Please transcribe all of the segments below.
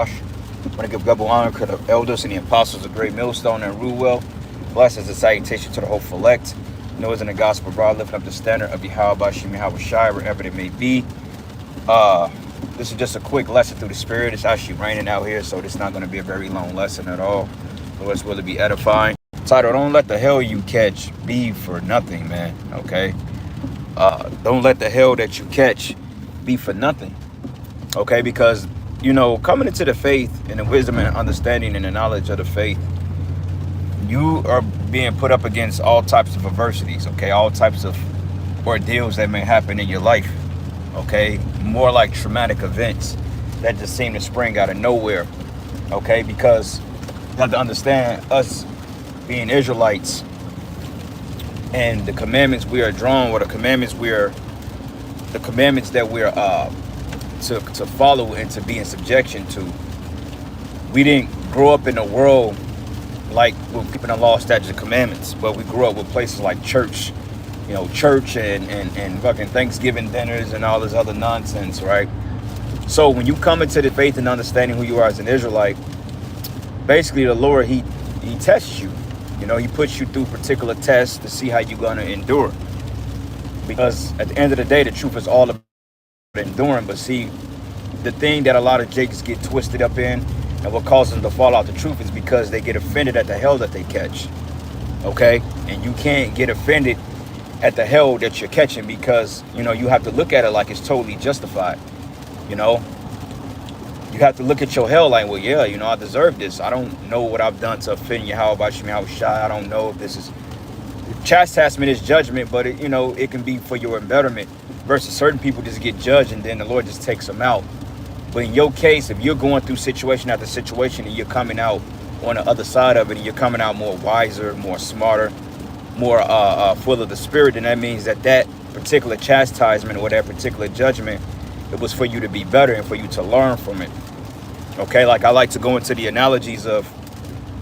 I want to give double honor to the elders and the apostles of Great Millstone and Ruwell. Blessings and salutation to the hopeful elect. Noah's in the gospel broad, lifting up the standard of Yahweh Bashim Yahweh Shai, wherever it may be. This is just a quick lesson through the spirit. It's actually raining out here, so it's not going to be a very long lesson at all. So it's really be edifying. Title, don't let the hell you catch be for nothing, man. Okay? Don't let the hell that you catch be for nothing. Okay? Because, coming into the faith and the wisdom and understanding and the knowledge of the faith, you are being put up against all types of adversities, okay? All types of ordeals that may happen in your life, okay? More like traumatic events that just seem to spring out of nowhere, okay? Because you have to understand, us being Israelites and the commandments we are drawn, or the commandments that we're to follow and to be in subjection to. We didn't grow up in a world like with keeping the law, statutes, and commandments, but we grew up with places like church, church and fucking Thanksgiving dinners and all this other nonsense, right? So when you come into the faith and understanding who you are as an Israelite, basically the Lord, he tests you. He puts you through particular tests to see how you're gonna endure. Because at the end of the day, the truth is all about enduring. But see, the thing that a lot of jakes get twisted up in, and what causes them to fall out the truth, is because they get offended at the hell that they catch. Okay? And you can't get offended at the hell that you're catching, because, you have to look at it like it's totally justified. You have to look at your hell like, well, yeah, I deserve this. I don't know what I've done to offend you. How about you? How shy? I don't know if this is chastisement is judgment, but it can be for your betterment. Versus certain people just get judged and then the Lord just takes them out. But in your case, if you're going through situation after situation and you're coming out on the other side of it, and you're coming out more wiser, more smarter, more full of the spirit, then that means that particular chastisement or that particular judgment, it was for you to be better and for you to learn from it. Okay, like I like to go into the analogies of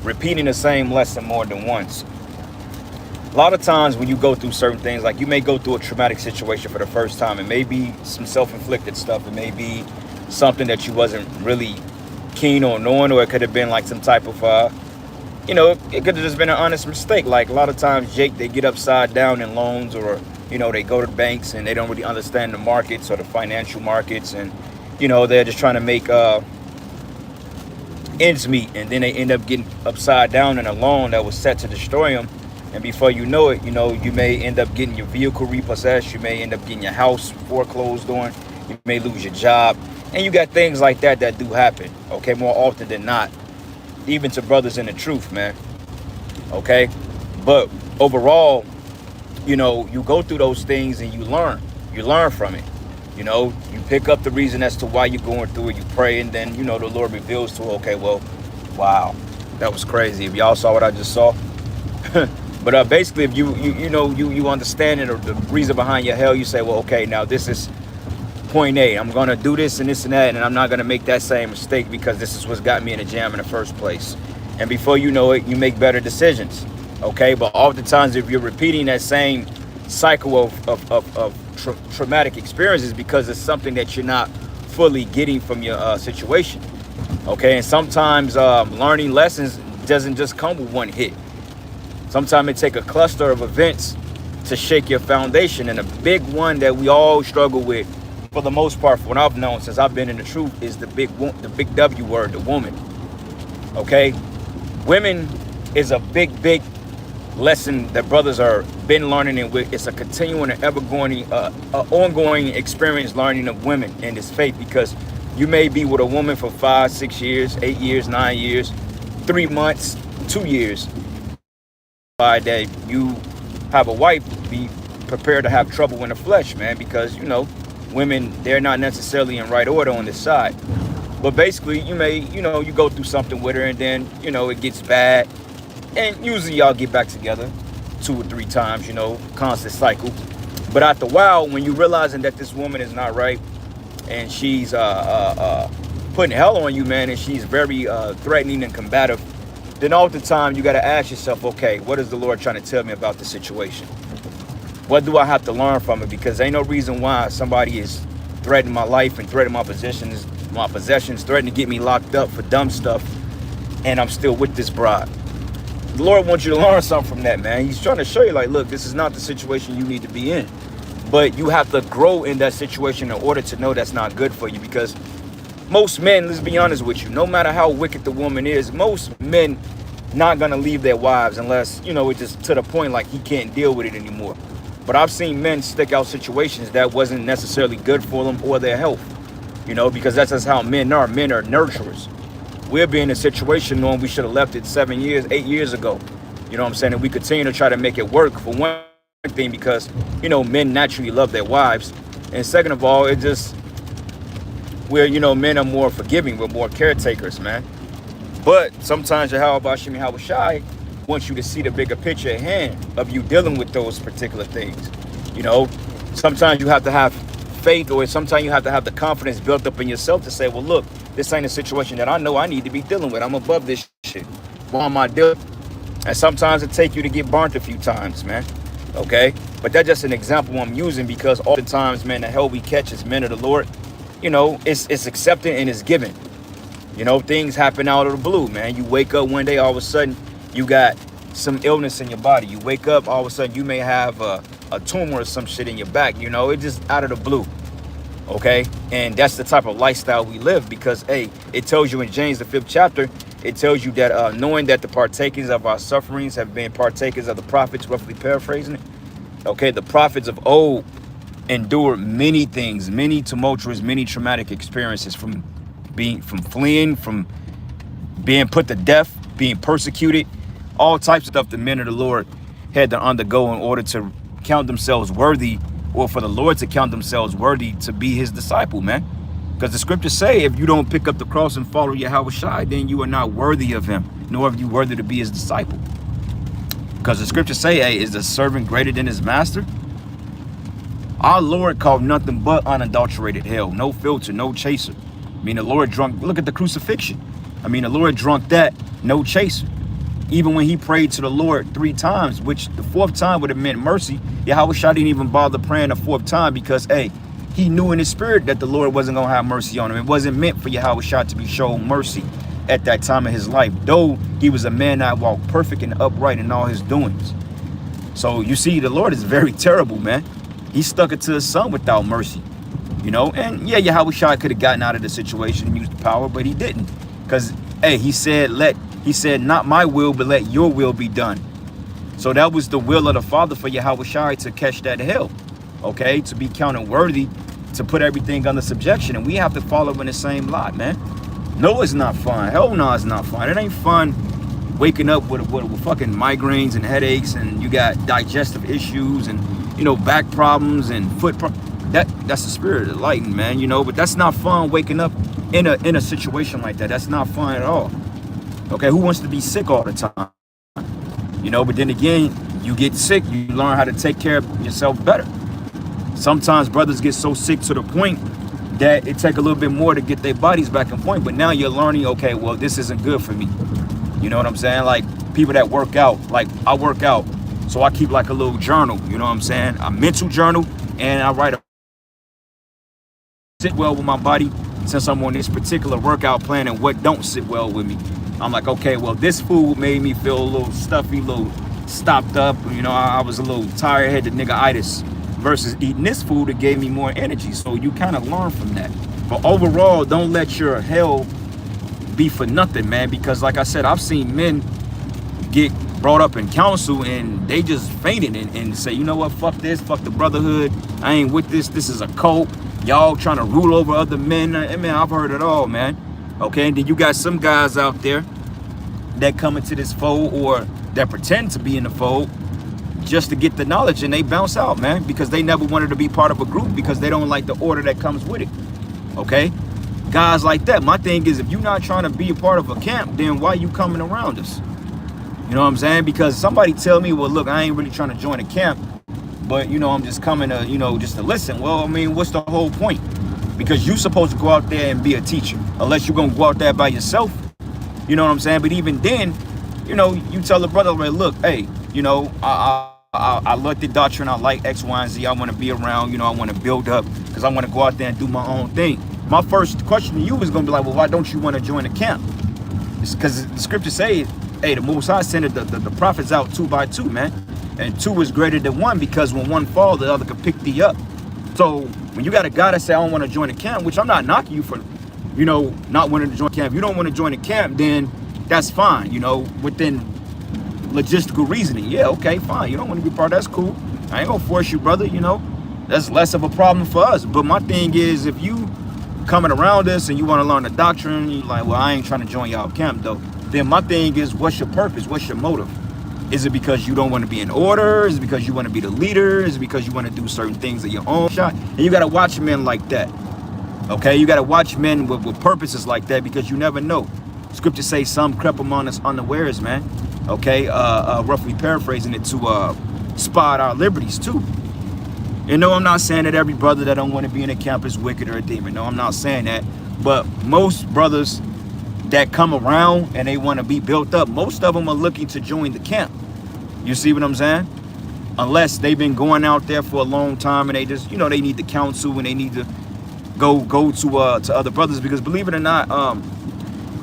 repeating the same lesson more than once. A lot of times when you go through certain things, like you may go through a traumatic situation for the first time. It may be some self-inflicted stuff. It may be something that you wasn't really keen on knowing, or it could have been like some type of, it could have just been an honest mistake. Like a lot of times, Jake, they get upside down in loans, or, they go to the banks and they don't really understand the markets or the financial markets. And, they're just trying to make ends meet. And then they end up getting upside down in a loan that was set to destroy them. And before you know it, you may end up getting your vehicle repossessed. You may end up getting your house foreclosed on. You may lose your job. And you got things like that do happen, okay, more often than not, even to brothers in the truth, man, okay? But overall, you go through those things and you learn from it. You pick up the reason as to why you're going through it. You pray, and then, the Lord reveals to, okay, well, wow, that was crazy. If y'all saw what I just saw. But basically, if you understand it, or the reason behind your hell, you say, well, okay, now this is point A. I'm going to do this and this and that, and I'm not going to make that same mistake because this is what's got me in a jam in the first place. And before you know it, you make better decisions, okay? But oftentimes, if you're repeating that same cycle of traumatic experiences, because it's something that you're not fully getting from your situation, okay? And sometimes learning lessons doesn't just come with one hit. Sometimes it takes a cluster of events to shake your foundation. And a big one that we all struggle with, for the most part, from what I've known since I've been in the truth, is the big W word, the woman. Okay? Women is a big lesson that brothers are been learning, and it's a continuing and ongoing experience learning of women in this faith, because you may be with a woman for 5, 6 years, 8 years, 9 years, 3 months, 2 years. By that you have a wife, be prepared to have trouble in the flesh, man, because women, they're not necessarily in right order on this side. But basically, you may, you go through something with her, and then, it gets bad. And usually y'all get back together 2 or 3 times, constant cycle. But after a while, when you realizing that this woman is not right, and she's putting hell on you, man, and she's very threatening and combative, then all the time you got to ask yourself, okay, what is the Lord trying to tell me about the situation? What do I have to learn from it? Because ain't no reason why somebody is threatening my life and threatening my position My possessions threaten to get me locked up for dumb stuff, and I'm still with this bride. The Lord wants you to learn something from that, man. He's trying to show you, like, look, this is not the situation you need to be in. But you have to grow in that situation in order to know that's not good for you. Because most men, let's be honest with you, no matter how wicked the woman is, most men not going to leave their wives unless, it's just to the point like he can't deal with it anymore. But I've seen men stick out situations that wasn't necessarily good for them or their health, because that's just how men are. Men are nurturers. We'll be in a situation knowing we should have left it 7 years, 8 years ago. You know what I'm saying? And we continue to try to make it work, for one thing, because, men naturally love their wives. And second of all, it just, men are more forgiving. We're more caretakers, man. But sometimes Yahweh Bashim Yahweh Shai wants you to see the bigger picture at hand of you dealing with those particular things. Sometimes you have to have faith, or sometimes you have to have the confidence built up in yourself to say, well, look, this ain't a situation that I know I need to be dealing with. I'm above this shit. Why am I dealing? And sometimes it take you to get burnt a few times, man. Okay? But that's just an example I'm using, because oftentimes, man, the hell we catch as men of the Lord, it's accepted and it's given. Things happen out of the blue, man. You wake up one day, all of a sudden, you got some illness in your body. You wake up, all of a sudden, you may have a tumor or some shit in your back. It's just out of the blue. Okay? And that's the type of lifestyle we live, because, hey, it tells you in James, the 5th chapter, it tells you that knowing that the partakers of our sufferings have been partakers of the prophets, roughly paraphrasing it. Okay, the prophets of old endured many things, many tumultuous, many traumatic experiences, from fleeing, from being put to death, being persecuted, all types of stuff the men of the Lord had to undergo in order to count themselves worthy, or for the Lord to count themselves worthy to be his disciple, man. Because the scriptures say, if you don't pick up the cross and follow Yahweh Shai, then you are not worthy of him, nor are you worthy to be his disciple. Because the scriptures say, hey, is the servant greater than his master? Our Lord called nothing but unadulterated hell, no filter, no chaser. The Lord drunk, look at the crucifixion. The Lord drunk that, no chaser. Even when he prayed to the Lord 3 times, which the 4th time would have meant mercy, Yahweh Shai didn't even bother praying the 4th time, because, hey, he knew in his spirit that the Lord wasn't going to have mercy on him. It wasn't meant for Yahweh Shai to be shown mercy at that time of his life, though he was a man that walked perfect and upright in all his doings. So you see, the Lord is very terrible, man. He stuck it to his son without mercy, and yeah, Yahweh Shai could have gotten out of the situation and used the power, but he didn't, because, hey, he said, not my will, but let your will be done. So that was the will of the Father for Yahweh Shai to catch that hell, okay, to be counted worthy, to put everything under subjection. And we have to follow in the same lot, man. No, it's not fun. Hell no, it's not fun. It ain't fun waking up with fucking migraines and headaches, and you got digestive issues and, back problems and foot problems. That's the spirit of lighting, man, but that's not fun, waking up in a situation like that. That's not fun at all. Okay, who wants to be sick all the time? But then again, you get sick, you learn how to take care of yourself better. Sometimes brothers get so sick to the point that it take a little bit more to get their bodies back in point. But now you're learning, okay, well, this isn't good for me. You know what I'm saying? Like people that work out, like I work out, so I keep like a little journal, you know what I'm saying? A mental journal, and I write sit well with my body since I'm on this particular workout plan, and what don't sit well with me. I'm like, okay, well, this food made me feel a little stuffy, a little stopped up. I was a little tired, had the nigga-itis, versus eating this food that gave me more energy. So you kind of learn from that. But overall, don't let your hell be for nothing, man, because like I said, I've seen men get brought up in council and they just fainted and say, you know what, fuck this, fuck the brotherhood, I ain't with this is a cult, y'all trying to rule over other men. Man, I've heard it all, man. Okay, and then you got some guys out there that come into this fold, or that pretend to be in the fold just to get the knowledge, and they bounce out, man, because they never wanted to be part of a group, because they don't like the order that comes with it. Okay, guys like that, my thing is, if you're not trying to be a part of a camp, then why you coming around us? You know what I'm saying? Because somebody tell me, well, look, I ain't really trying to join a camp, but I'm just coming to, just to listen. Well, I mean, what's the whole point? Because you're supposed to go out there and be a teacher, unless you're gonna go out there by yourself. You know what I'm saying? But even then, you tell the brother, like, look, hey, I like the doctrine, I like X, Y, and Z, I want to be around, I want to build up, because I want to go out there and do my own thing. my first question to you is going to be like, well, why don't you want to join the camp? It's because the scripture says, hey, the Most High sent the prophets out 2 by 2, man. And 2 is greater than 1, because when one falls, the other can pick thee up. So when you got a guy that say, I don't want to join the camp, which I'm not knocking you for, you know, not wanting to join the camp. If you don't want to join the camp, then that's fine, you know, within logistical reasoning. Yeah, okay, fine. You don't want to be part of that's cool. I ain't gonna force you, brother, you know. That's less of a problem for us. But my thing is, if you coming around us and you want to learn the doctrine, you like, well, I ain't trying to join y'all camp though. Then my thing is, what's your purpose? What's your motive? Is it because you don't want to be in order? Is it because you want to be the leader? Is it because you want to do certain things at your own shot? And you got to watch men like that. Okay, you got to watch men with purposes like that, because you never know. Scripture says some crept among us unawares, man. Okay, roughly paraphrasing it, to spot our liberties too. And no, I'm not saying that every brother that don't want to be in a camp is wicked or a demon. No, I'm not saying that. But most brothers that come around and they want to be built up, most of them are looking to join the camp. You see what I'm saying? Unless they've been going out there for a long time and they just, you know, they need the counsel and they need to go to other brothers. Because believe it or not,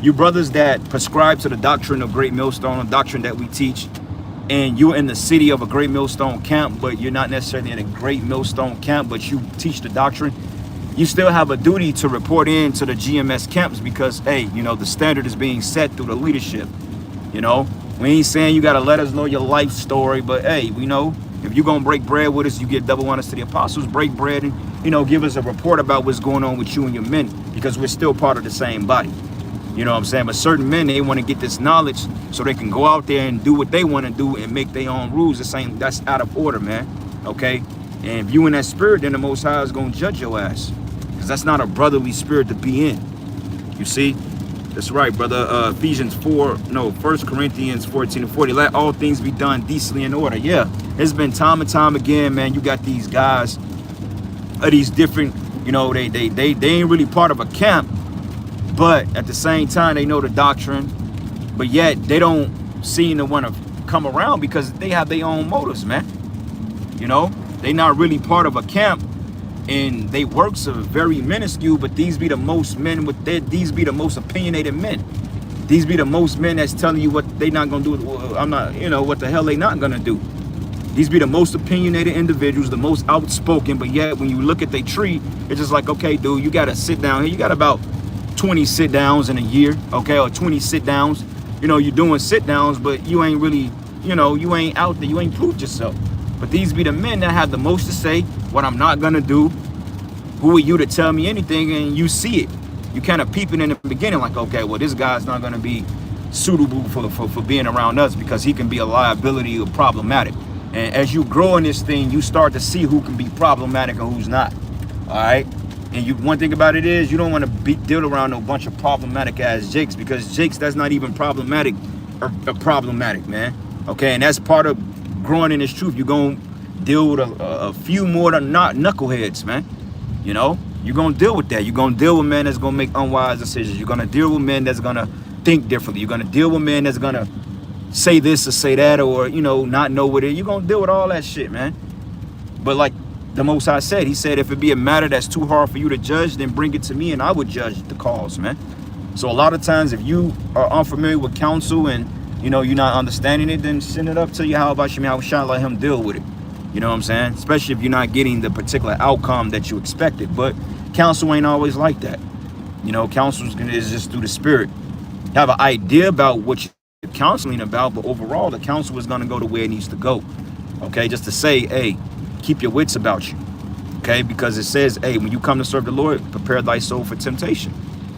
you brothers that prescribe to the doctrine of Great Millstone, a doctrine that we teach, and you're in the city of a Great Millstone camp, but you're not necessarily in a Great Millstone camp, but you teach the doctrine, you still have a duty to report in to the GMS camps, because, hey, you know, the standard is being set through the leadership. You know, we ain't saying you got to let us know your life story, but hey, we know if you're going to break bread with us, you give double honors to the apostles, break bread and, you know, give us a report about what's going on with you and your men, because we're still part of the same body. You know what I'm saying? But certain men, they want to get this knowledge so they can go out there and do what they want to do and make their own rules. That's out of order, man. Okay? And if you in that spirit, then the Most High is going to judge your ass. Because that's not a brotherly spirit to be in. You see? That's right, brother. Ephesians 1 Corinthians 14:40. Let all things be done decently in order. Yeah. It's been time and time again, man. You got these guys, these different, you know, they ain't really part of a camp. But at the same time, they know the doctrine, but yet they don't seem to want to come around because they have their own motives, man. You know, they not really part of a camp, and they works are very minuscule, but these be the most men these be the most opinionated men. These be the most men that's telling you what they not gonna do. I'm not, you know, what the hell they not gonna do. These be the most opinionated individuals, the most outspoken, but yet when you look at their tree, it's just like, okay, dude, you gotta sit down here. You got about 20 sit downs in a year, okay, or 20 sit downs. You know, you're doing sit downs, but you ain't really, you know, you ain't out there, you ain't proved yourself. But these be the men that have the most to say, what I'm not gonna do. Who are you to tell me anything? And you see it. You kind of peeping in the beginning like, okay, well, this guy's not gonna be suitable for being around us because he can be a liability or problematic. And as you grow in this thing, you start to see who can be problematic and who's not. All right. And one thing about it is you don't want to deal around no bunch of problematic ass jakes, because jakes that's not even problematic or problematic, man. Okay, and that's part of growing in this truth. You're gonna deal with a few more than not knuckleheads, man. You know, you're gonna deal with that. You're gonna deal with men that's gonna make unwise decisions. You're gonna deal with men that's gonna think differently. You're gonna deal with men that's gonna say this or say that, or, you know, not know what it is. You're gonna deal with all that shit, man. But like the Most High said, he said, if it be a matter that's too hard for you to judge, then bring it to me and I would judge the cause, man. So a lot of times if you are unfamiliar with counsel and, you know, you're not understanding it, then send it up to you. How about you? How shall let him deal with it? You know what I'm saying? Especially if you're not getting the particular outcome that you expected. But counsel ain't always like that. You know, counsel is just through the spirit. You have an idea about what you're counseling about, but overall the counsel is going to go to where it needs to go. Okay, just to say, hey, keep your wits about you. Okay, because it says, hey, when you come to serve the Lord, prepare thy soul for temptation.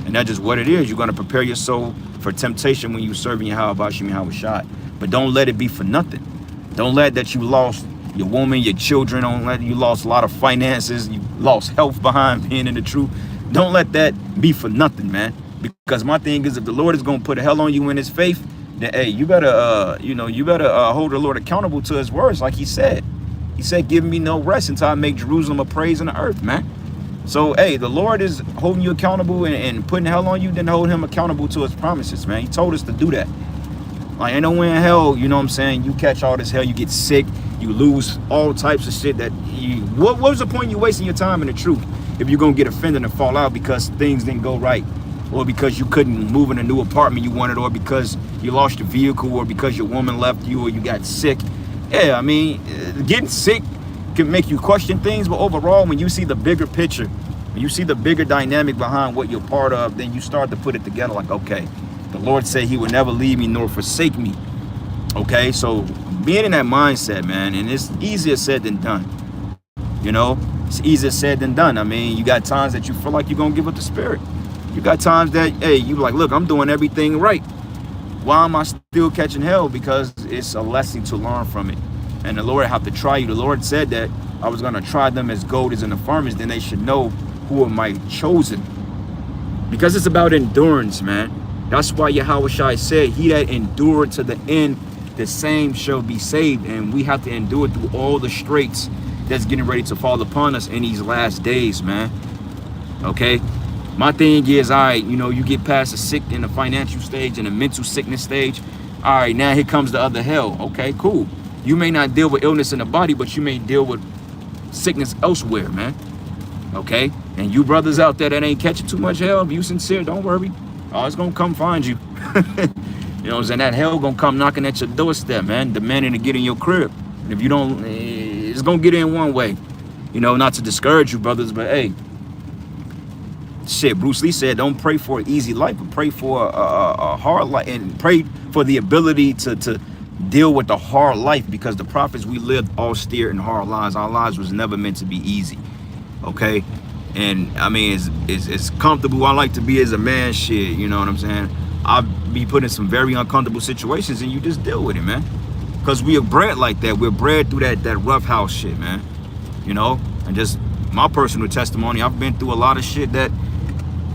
And that's just what it is. You're going to prepare your soul for temptation when you serving Yahweh Shai. But don't let it be for nothing. Don't let that you lost your woman, your children. Don't let you lost a lot of finances. You lost health behind being in the truth. Don't let that be for nothing, man. Because my thing is, if the Lord is going to put a hell on you in his faith, then, hey, you better, hold the Lord accountable to his words, like he said. He said, give me no rest until I make Jerusalem a praise in the earth, man. So, hey, the Lord is holding you accountable and putting hell on you, then hold him accountable to his promises, man. He told us to do that. Like, ain't no way in hell, you know what I'm saying, you catch all this hell, you get sick, you lose all types of shit that what was the point you wasting your time in the truth if you're gonna get offended and fall out because things didn't go right, or because you couldn't move in a new apartment you wanted, or because you lost your vehicle, or because your woman left you, or you got sick. Yeah, I mean, getting sick can make you question things, but overall, when you see the bigger picture, when you see the bigger dynamic behind what you're part of, then you start to put it together like, okay, the Lord said he would never leave me nor forsake me. Okay, so being in that mindset, man, and it's easier said than done. You know, it's easier said than done. I mean, you got times that you feel like you're gonna give up the spirit. You got times that, hey, you like, look, I'm doing everything right. Why am I still catching hell? Because it's a lesson to learn from it. And the Lord have to try you. The Lord said that I was gonna try them as gold is in the furnace, then they should know who am I chosen. Because it's about endurance, man. That's why Yahweh Shai said, he that endured to the end, the same shall be saved. And we have to endure through all the straits that's getting ready to fall upon us in these last days, man. Okay, my thing is, all right, you know, you get past the sick in the financial stage and the mental sickness stage. All right, now here comes the other hell. Okay, cool. You may not deal with illness in the body, but you may deal with sickness elsewhere, man. Okay, and you brothers out there that ain't catching too much hell, if you sincere, don't worry. Oh, it's gonna come find you. You know what I'm saying? That hell gonna come knocking at your doorstep, man, demanding to get in your crib. And if you don't, it's gonna get in one way. You know, not to discourage you, brothers, but hey, shit, Bruce Lee said, don't pray for an easy life, but pray for a hard life, and pray for the ability to deal with the hard life, because the prophets we lived austere and hard lives. Our lives was never meant to be easy. Okay, and I mean, it's comfortable I like to be as a man, shit, you know what I'm saying? I'll be put in some very uncomfortable situations, and you just deal with it, man, because we are bred like that. We're bred through that rough house shit, man, you know. And just my personal testimony, I've been through a lot of shit that,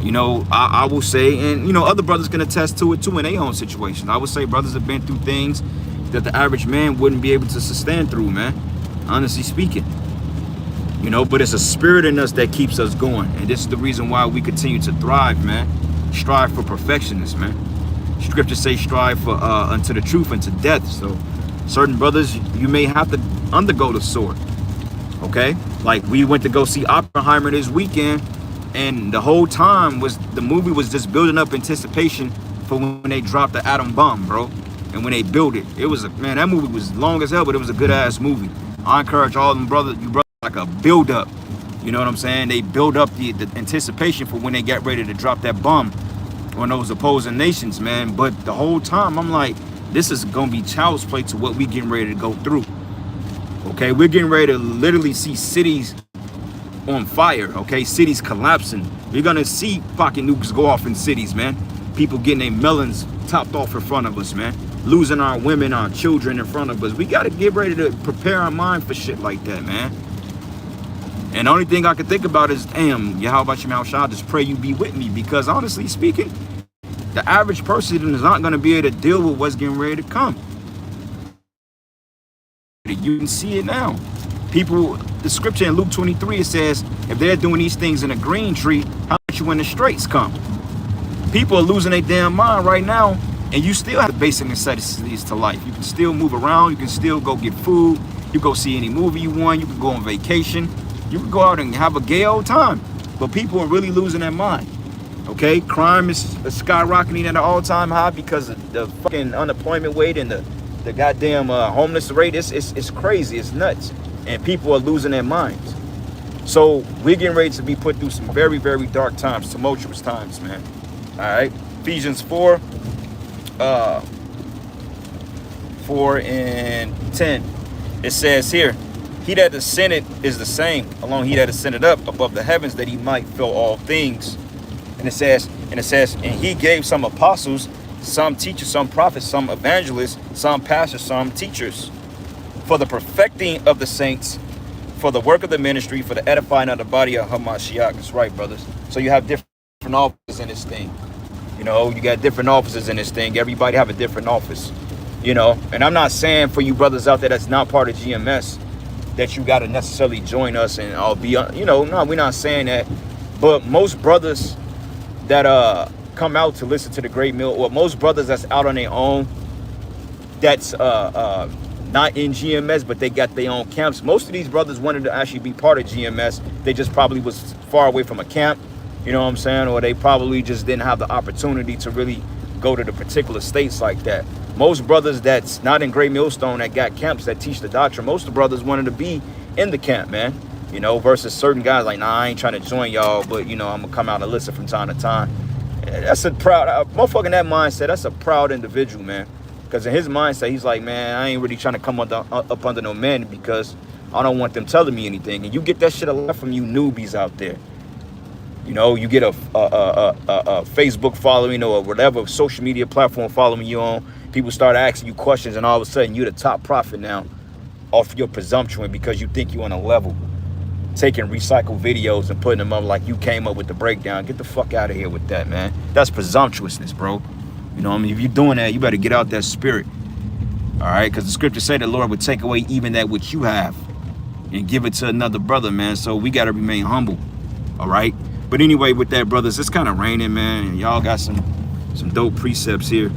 you know, I will say, and you know, other brothers can attest to it too in their own situations. I would say brothers have been through things that the average man wouldn't be able to sustain through, man, honestly speaking. You know, but it's a spirit in us that keeps us going. And this is the reason why we continue to thrive, man. Strive for perfectionists, man. Scriptures say strive for unto the truth and to death. So certain brothers, you may have to undergo the sword. Okay? Like we went to go see Oppenheimer this weekend, and the whole time the movie was just building up anticipation for when they dropped the atom bomb, bro. And when they built it, it was man, that movie was long as hell, but it was a good ass movie. I encourage all them brothers, like a build up, you know what I'm saying? They build up the anticipation for when they get ready to drop that bomb on those opposing nations, man. But the whole time I'm like, this is gonna be child's play to what we getting ready to go through. Okay, we're getting ready to literally see cities on fire. Okay, cities collapsing. We're gonna see pocket nukes go off in cities, man. People getting their melons topped off in front of us, man. Losing our women, our children in front of us. We gotta get ready to prepare our mind for shit like that, man. And the only thing I can think about is, damn, Yahweh Shai, I'll just pray you be with me. Because honestly speaking, the average person is not going to be able to deal with what's getting ready to come. You can see it now. People, the scripture in Luke 23, it says, if they're doing these things in a green tree, how much when the straits come? People are losing their damn mind right now, and you still have the basic necessities to life. You can still move around. You can still go get food. You go see any movie you want. You can go on vacation. You can go out and have a gay old time, but people are really losing their mind. Okay, crime is skyrocketing at an all-time high because of the fucking unemployment rate and the goddamn homeless rate. It's crazy. It's nuts, and people are losing their minds. So we're getting ready to be put through some very, very dark times, tumultuous times, man. All right, Ephesians 4, 4 and 10. It says here, he that ascended is the same, along he that ascended up above the heavens, that he might fill all things. And it says, and he gave some apostles, some teachers, some prophets, some evangelists, some pastors, some teachers, for the perfecting of the saints, for the work of the ministry, for the edifying of the body of Hamashiach. That's right, brothers. So you have different offices in this thing. You know, you got different offices in this thing. Everybody have a different office. You know, and I'm not saying for you brothers out there that's not part of GMS that you got to necessarily join us and I'll be, you know, no, we're not saying that. But most brothers that come out to listen to the great meal, or most brothers that's out on their own, that's not in GMS, but they got their own camps. Most of these brothers wanted to actually be part of GMS. They just probably was far away from a camp, you know what I'm saying? Or they probably just didn't have the opportunity to really go to the particular states like that. Most brothers that's not in Great Millstone that got camps that teach the doctrine, most of the brothers wanted to be in the camp, man. You know, versus certain guys like, nah, I ain't trying to join y'all, but, you know, I'm going to come out and listen from time to time. That's a proud, motherfucking that mindset, that's a proud individual, man. Because in his mindset, he's like, man, I ain't really trying to come up under no man because I don't want them telling me anything. And you get that shit a lot from you newbies out there. You know, you get a Facebook following or whatever social media platform following you on. People start asking you questions, and all of a sudden you're the top prophet now off your presumption because you think you're on a level. Taking recycled videos and putting them up like you came up with the breakdown. Get the fuck out of here with that, man. That's presumptuousness, bro. You know what I mean? If you're doing that, you better get out that spirit. All right? Because the scriptures say the Lord would take away even that which you have and give it to another brother, man. So we got to remain humble. All right? But anyway, with that, brothers, it's kind of raining, man. And y'all got some dope precepts here.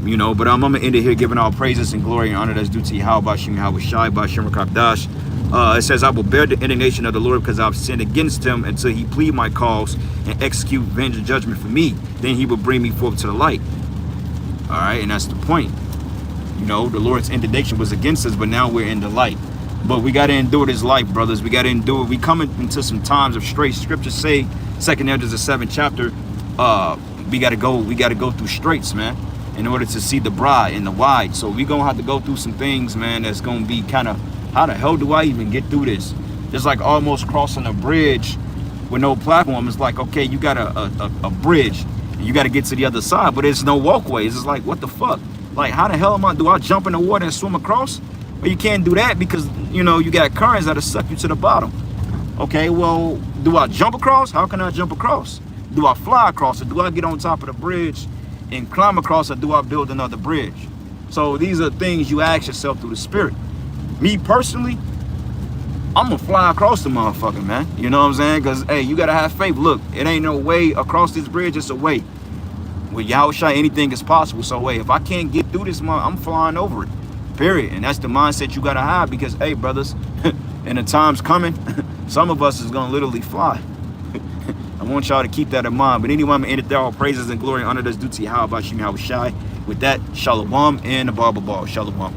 You know, but I'm going to end it here giving all praises and glory and honor that's due to Yahweh, Bashim, Yahweh Shai, Bashim, Rakabdash. It says, I will bear the indignation of the Lord because I've sinned against him until he plead my cause and execute vengeance judgment for me. Then he will bring me forth to the light. All right, and that's the point. You know, the Lord's indignation was against us, but now we're in the light. But we got to endure this life, brothers. We got to endure. We coming into some times of straight. Scriptures say, 2nd Ezra, the 7th chapter, we got to go through straits, man, in order to see the bride in the wide. So we going to have to go through some things, man, that's going to be kind of, how the hell do I even get through this? It's like almost crossing a bridge with no platform. It's like, okay, you got a bridge. And you got to get to the other side, but there's no walkways. It's like, what the fuck? Like, how the hell do I jump in the water and swim across? Well, you can't do that because, you know, you got currents that'll suck you to the bottom. Okay, well, do I jump across? How can I jump across? Do I fly across, or do I get on top of the bridge and climb across, or do I build another bridge? So these are things you ask yourself through the spirit. Me personally, I'm gonna fly across the motherfucker, man. You know what I'm saying? Because, hey, you gotta have faith. Look, it ain't no way across this bridge, it's a way. With Yahushua, anything is possible. So, hey, if I can't get through this, I'm flying over it, period. And that's the mindset you gotta have because, hey, brothers, in the times coming, some of us is gonna literally fly. I want y'all to keep that in mind. But anyway, I'm gonna end it there. All praises and glory and honor that's due to Yahweh, Bashim, Yahweh Shai. With that, Shalom and the Barber Ball. Shalom.